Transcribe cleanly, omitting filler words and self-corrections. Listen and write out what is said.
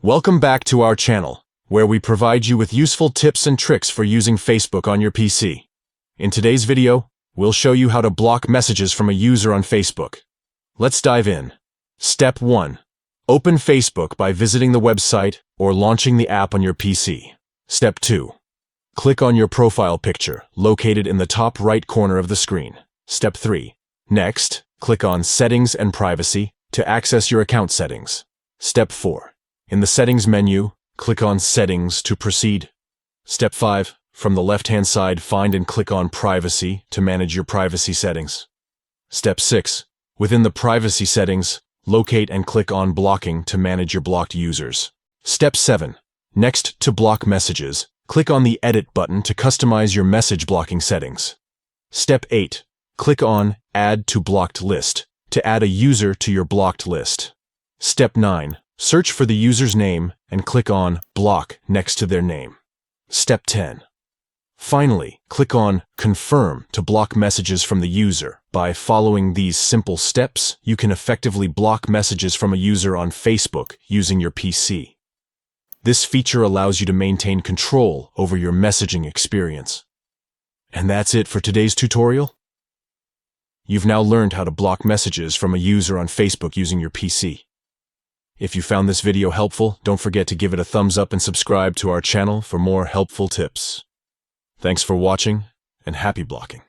Welcome back to our channel, where we provide you with useful tips and tricks for using Facebook on your PC. In today's video, we'll show you how to block messages from a user on Facebook. Let's dive in. Step 1. Open Facebook by visiting the website or launching the app on your PC. Step 2. Click on your profile picture, located in the top right corner of the screen. Step 3. Next, click on Settings and Privacy to access your account settings. Step 4. In the Settings menu, click on Settings to proceed. Step 5. From the left-hand side, find and click on Privacy to manage your privacy settings. Step 6. Within the privacy settings, locate and click on Blocking to manage your blocked users. Step 7. Next to block messages, click on the Edit button to customize your message blocking settings. Step 8. Click on Add to Blocked List to add a user to your blocked list. Step 9. Search for the user's name and click on Block next to their name. Step 10. Finally, click on Confirm to block messages from the user. By following these simple steps, you can effectively block messages from a user on Facebook using your PC. This feature allows you to maintain control over your messaging experience. And that's it for today's tutorial. You've now learned how to block messages from a user on Facebook using your PC. If you found this video helpful, don't forget to give it a thumbs up and subscribe to our channel for more helpful tips. Thanks for watching, and happy blocking.